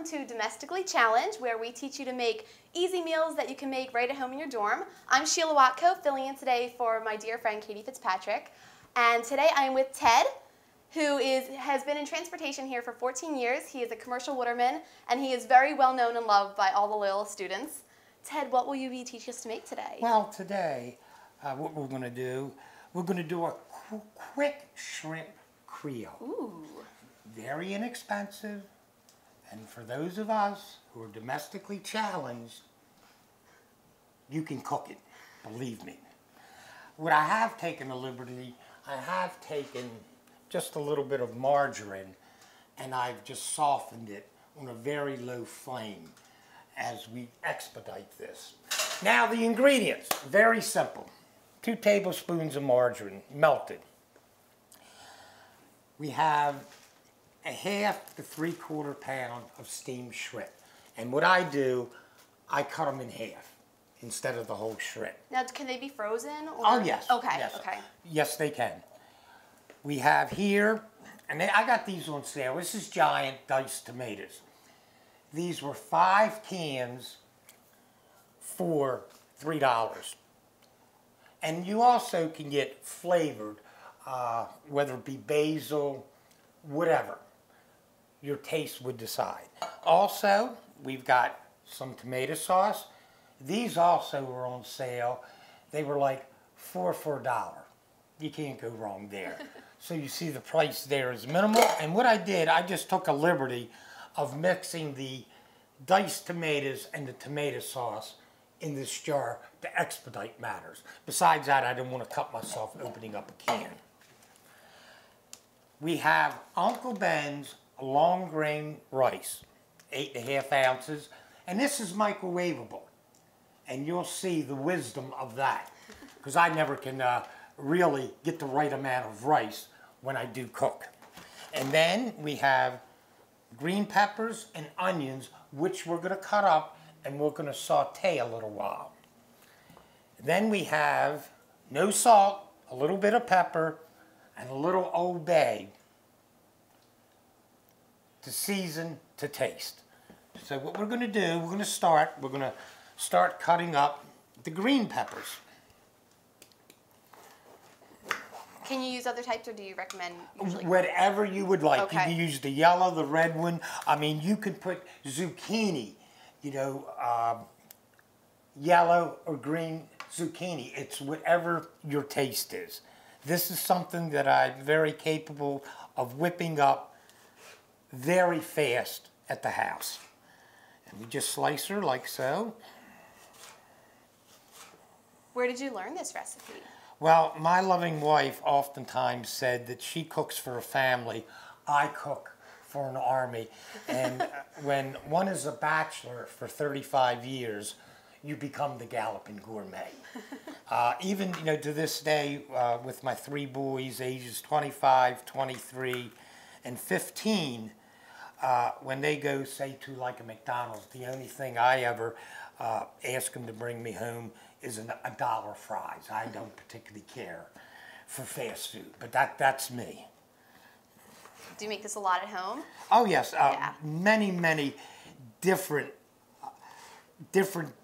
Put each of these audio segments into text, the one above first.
to Domestically Challenge, where we teach you to make easy meals that you can make right at home in your dorm. I'm Sheila Watko, filling in today for my dear friend Katie Fitzpatrick. And today I am with Ted, who has been in transportation here for 14 years. He is a commercial waterman, and he is very well known and loved by all the Loyola students. Ted, what will you be teaching us to make today? Well, today, what we're going to do a quick shrimp Creole. Ooh. Very inexpensive, and for those of us who are domestically challenged, you can cook it, believe me. What I have taken a liberty, I have taken just a little bit of margarine, and I've just softened it on a very low flame as we expedite this. Now the ingredients, very simple. 2 tablespoons of margarine, melted. We have a 1/2 to 3/4 pound of steamed shrimp. And what I do, I cut them in half instead of the whole shrimp. Now, can they be frozen? Or? Oh, yes. Okay, yes. okay. Yes, they can. We have here, and I got these on sale. This is giant diced tomatoes. These were 5 cans for $3. And you also can get flavored, whether it be basil, whatever your taste would decide. Also, we've got some tomato sauce. These also were on sale. They were like 4 for $1. You can't go wrong there. So you see the price there is minimal. And what I did, I just took a liberty of mixing the diced tomatoes and the tomato sauce in this jar to expedite matters. Besides that, I didn't want to cut myself opening up a can. We have Uncle Ben's long grain rice, 8½ ounces, and this is microwavable. And you'll see the wisdom of that, because I never can really get the right amount of rice when I do cook. And then we have green peppers and onions, which we're going to cut up and we're going to saute a little while. Then we have no salt, a little bit of pepper, and a little Old Bay to season to taste. So what we're going to do, we're going to start cutting up the green peppers. Can you use other types, or do you recommend usually? Whatever you would like. Okay. You can use the yellow, the red one. I mean, you can put zucchini, you know, yellow or green zucchini. It's whatever your taste is. This is something that I'm very capable of whipping up very fast at the house. And we just slice her like so. Where did you learn this recipe? Well, my loving wife oftentimes said that she cooks for a family, I cook for an army. And when one is a bachelor for 35 years, you become the galloping gourmet. Even, you know, to this day, with my 3 boys, ages 25, 23, and 15, when they go, say, to like a McDonald's, the only thing I ever ask them to bring me home is a dollar fries. I don't particularly care for fast food, but that's me. Do you make this a lot at home? Oh yes, Yeah. many different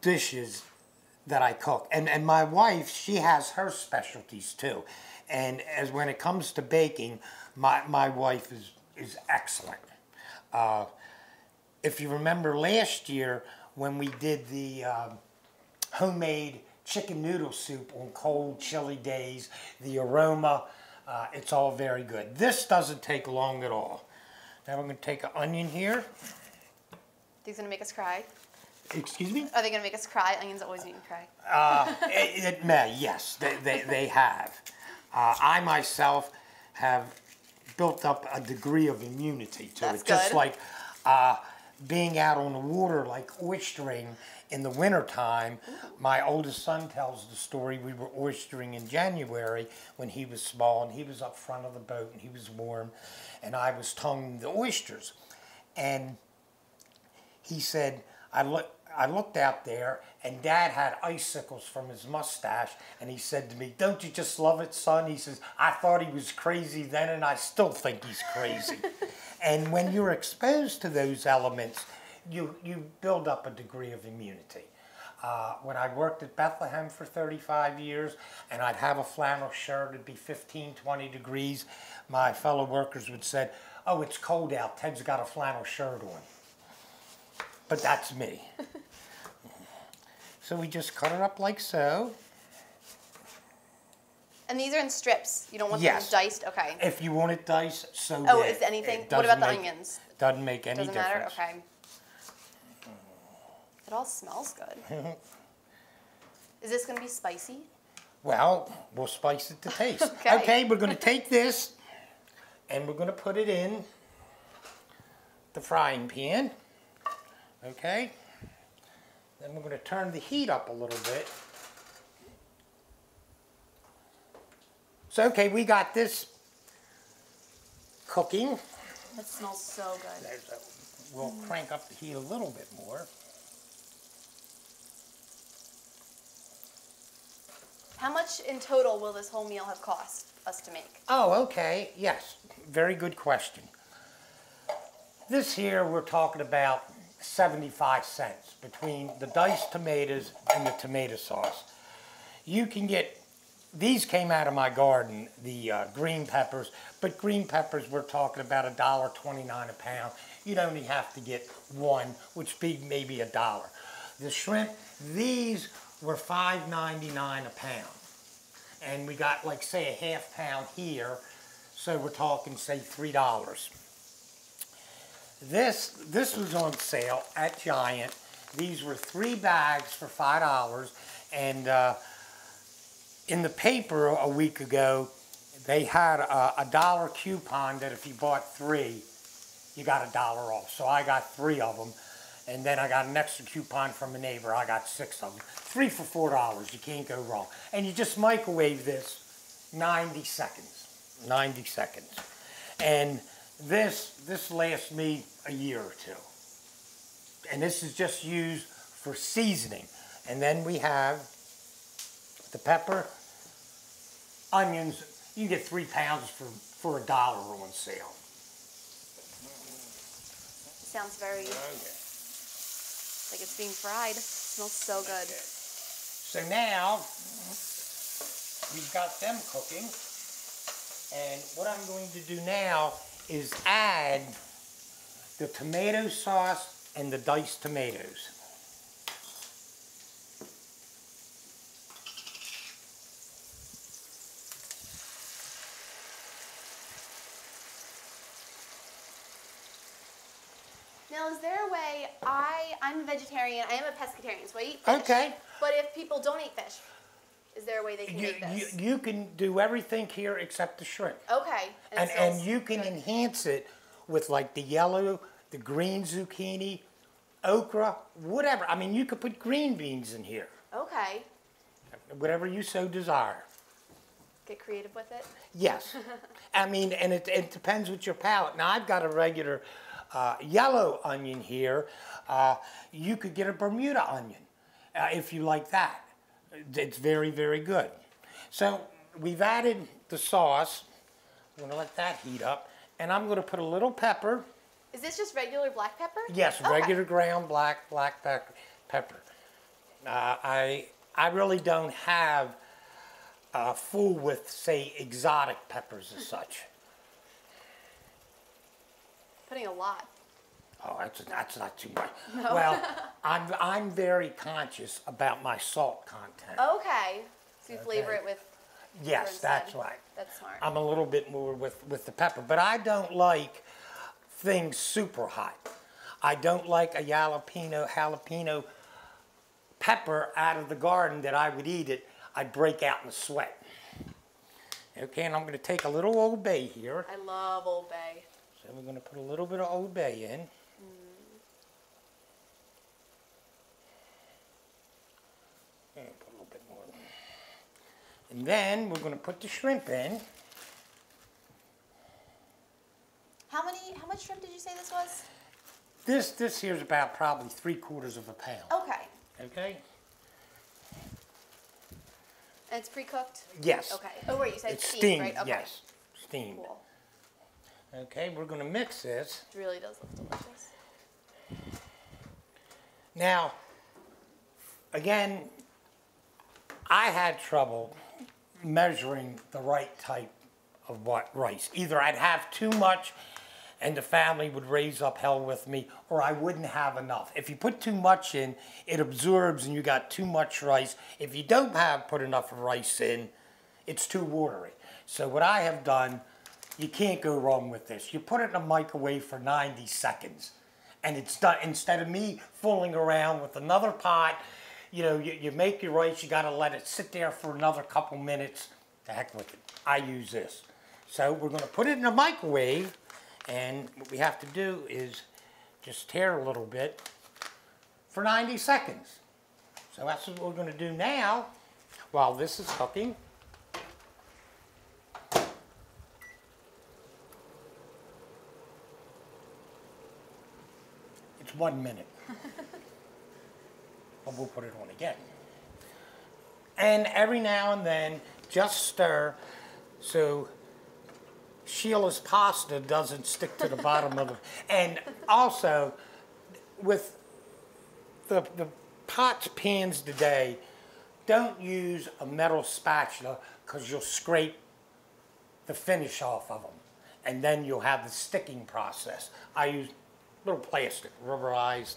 dishes that I cook, and my wife, she has her specialties too. And as when it comes to baking, my wife is excellent. If you remember last year when we did the homemade chicken noodle soup on cold, chilly days, the aroma, it's all very good. This doesn't take long at all. Now we're going to take an onion here. These going to make us cry? Excuse me? Are they going to make us cry? Onions always make me cry. It may, yes, they have. I myself have built up a degree of immunity to That's it. Just good. like being out on the water, like oystering in the wintertime. My oldest son tells the story. We were oystering in January when he was small, and he was up front of the boat, and he was warm, and I was tonguing the oysters. And he said, I looked out there, and Dad had icicles from his mustache, and he said to me, "Don't you just love it, son?" He says, "I thought he was crazy then, and I still think he's crazy." And when you're exposed to those elements, you build up a degree of immunity. When I worked at Bethlehem for 35 years and I'd have a flannel shirt, it'd be 15, 20 degrees, my fellow workers would say, oh, it's cold out, Ted's got a flannel shirt on. But that's me. So we just cut it up like so. And these are in strips. You don't want Yes. them diced? Okay. If you want it diced, so Oh, be it. is anything? It What about the doesn't onions? Doesn't make any Doesn't difference. matter? Okay. It all smells good. Is this going to be spicy? Well, we'll spice it to taste. Okay. Okay, we're going to take this and we're going to put it in the frying pan. Okay. Then we're going to turn the heat up a little bit. So, okay, we got this cooking. It smells so good. We'll crank up the heat a little bit more. How much in total will this whole meal have cost us to make? Oh, okay, yes, very good question. This here we're talking about 75 cents between the diced tomatoes and the tomato sauce. You can get, these came out of my garden, the green peppers, but green peppers we're talking about $1.29 a pound. You'd only have to get one, which would be maybe $1. The shrimp, these were $5.99 a pound. And we got, like, say, a half pound here, so we're talking, say, $3. This was on sale at Giant. These were 3 bags for $5, and in the paper a week ago, they had a $1 coupon that if you bought 3, you got $1 off. So I got 3 of them. And then I got an extra coupon from a neighbor. I got 6 of them. 3 for $4. You can't go wrong. And you just microwave this 90 seconds. 90 seconds. And this lasts me a year or 2. And this is just used for seasoning. And then we have the pepper, onions. You can get 3 pounds for $1 on sale. Sounds very... like it's being fried. It smells so good. So now, we've got them cooking. And what I'm going to do now is add the tomato sauce and the diced tomatoes. Now, is there a way, I'm a vegetarian, I am a pescatarian, so I eat fish. Okay. But if people don't eat fish, is there a way they can make this? You can do everything here except the shrimp. Okay. And you can enhance it with like the yellow, the green zucchini, okra, whatever. I mean, you could put green beans in here. Okay. Whatever you so desire. Get creative with it? Yes. I mean, and it depends with your palate. Now, I've got a regular yellow onion here. You could get a Bermuda onion if you like that. It's very, very good. So we've added the sauce. I'm going to let that heat up. And I'm going to put a little pepper. Is this just regular black pepper? Yes, Okay. regular ground black pepper. I really don't have a fool with, say, exotic peppers as such. Putting a lot. Oh, that's not too much. No. Well, I'm very conscious about my salt content. Okay. So you flavor it with Yes, instead. that's right. That's smart. I'm a little bit more with the pepper, but I don't like things super hot. I don't like a jalapeno pepper out of the garden that I would eat it. I'd break out in a sweat. Okay, and I'm going to take a little Old Bay here. I love Old Bay. So we're going to put a little bit of Old Bay in. And put a little bit more. And then we're going to put the shrimp in. How much shrimp did you say this was? This here is about probably 3/4 of a pound. Okay. Okay? And it's pre-cooked? Yes. Okay. Oh, wait, you said It's steamed, steamed, right? Okay. yes. Steamed. Cool. Okay, we're going to mix this. It really does look delicious. Now, again, I had trouble measuring the right type of what rice. Either I'd have too much and the family would raise up hell with me, or I wouldn't have enough. If you put too much in, it absorbs and you got too much rice. If you don't put enough rice in, it's too watery. So what I have done, you can't go wrong with this. You put it in a microwave for 90 seconds and it's done. Instead of me fooling around with another pot, you know, you make your rice, you gotta let it sit there for another couple minutes. The heck with it. I use this. So we're gonna put it in a microwave, and what we have to do is just tear a little bit for 90 seconds. So that's what we're gonna do now while this is cooking. It's 1 minute. But we'll put it on again. And every now and then, just stir so Sheila's pasta doesn't stick to the bottom of it. And also, with the pots, pans today, don't use a metal spatula because you'll scrape the finish off of them. And then you'll have the sticking process. I use little plastic, rubberized.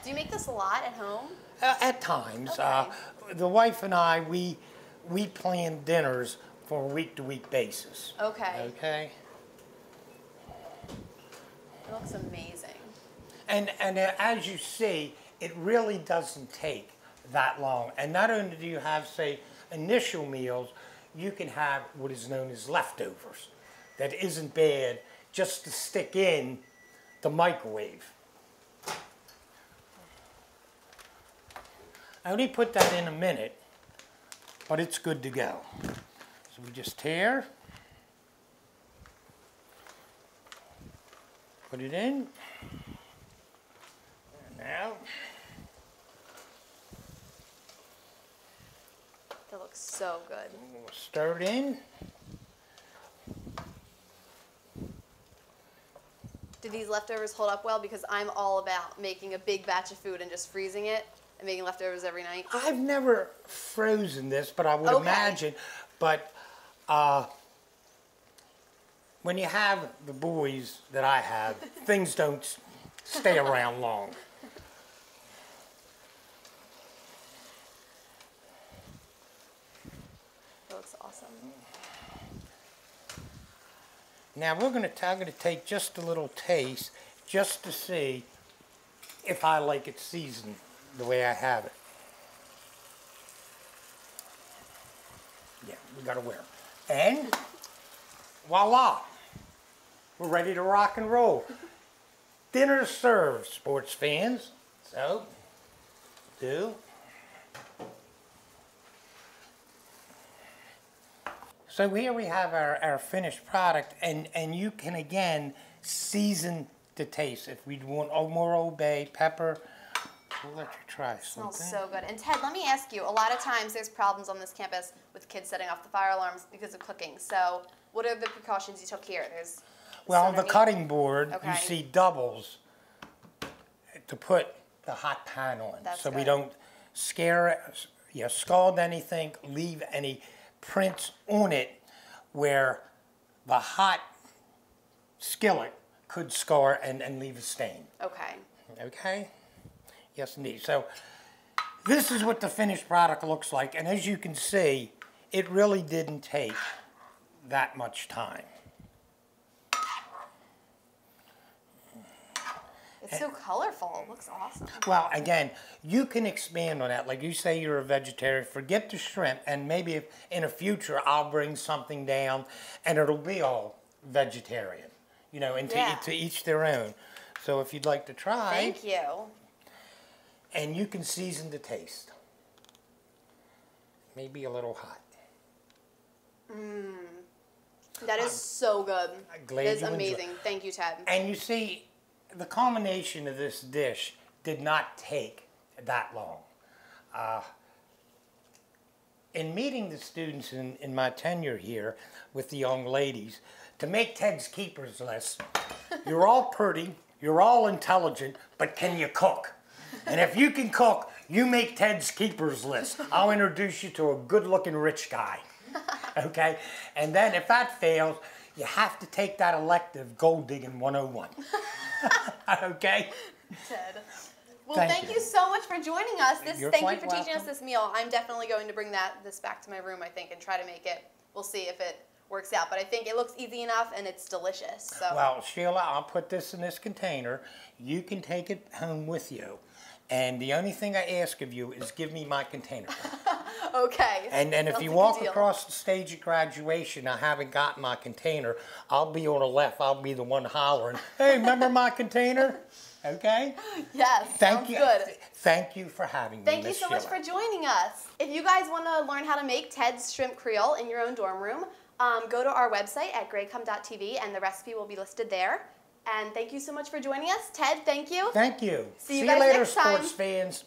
Do you make this a lot at home? At times. Okay. The wife and I, we plan dinners for a week-to-week basis. Okay. Okay? It looks amazing. And as you see, it really doesn't take that long. And not only do you have, say, initial meals, you can have what is known as leftovers. That isn't bad just to stick in the microwave. I only put that in a minute, but it's good to go. So we just tear, put it in, and now That looks so good. we'll stir it in. Do these leftovers hold up well? Because I'm all about making a big batch of food and just freezing it and making leftovers every night. I've never frozen this, but I would Okay. imagine. But when you have the boys that I have, things don't stay around long. That looks awesome. Now I'm going to take just a little taste just to see if I like it seasoned the way I have it. Yeah, we got to wear. And voila, we're ready to rock and roll. Dinner served, sports fans. So, So here we have our finished product, and you can again season the taste. If we want more Old Bay, pepper, we'll let you try something. Smells so good. And Ted, let me ask you, a lot of times there's problems on this campus with kids setting off the fire alarms because of cooking. So what are the precautions you took here? There's Well, on the meat. cutting board, Okay. you see doubles to put the hot pan on. That's so we good. don't scald anything, leave any prints on it where the hot skillet could scar and leave a stain. Okay. Okay? Yes, indeed. So this is what the finished product looks like. And as you can see, it really didn't take that much time. It's so colorful. It looks awesome. Well, again, you can expand on that. Like you say you're a vegetarian, forget the shrimp, and maybe if in the future I'll bring something down and it'll be all vegetarian. You know, and to each their own. So if you'd like to try. Thank you. And you can season the taste. Maybe a little hot. That is so good. I'm glad It is you enjoy- amazing. Thank you, Ted. And you see, the culmination of this dish did not take that long. In meeting the students in my tenure here with the young ladies, to make Ted's keepers list, you're all pretty, you're all intelligent, but can you cook? And if you can cook, you make Ted's keepers list. I'll introduce you to a good-looking rich guy, okay? And then if that fails, you have to take that elective Gold Digging 101, okay? Ted. Well, thank you so much for joining us. Thank you for teaching us this meal. I'm definitely going to bring this back to my room, I think, and try to make it. We'll see if it works out, but I think it looks easy enough and it's delicious. So. Well, Sheila, I'll put this in this container. You can take it home with you. And the only thing I ask of you is give me my container. Okay. And if you walk across the stage of graduation, I haven't got my container, I'll be on the left. I'll be the one hollering, hey, remember my container? Okay? Yes, sounds good. Thank you for having me, Thank you so much for joining us. If you guys want to learn how to make Ted's Shrimp Creole in your own dorm room, go to our website at graycom.tv and the recipe will be listed there. And thank you so much for joining us. Ted, thank you. Thank you. See you See guys you later, next time. sports fans.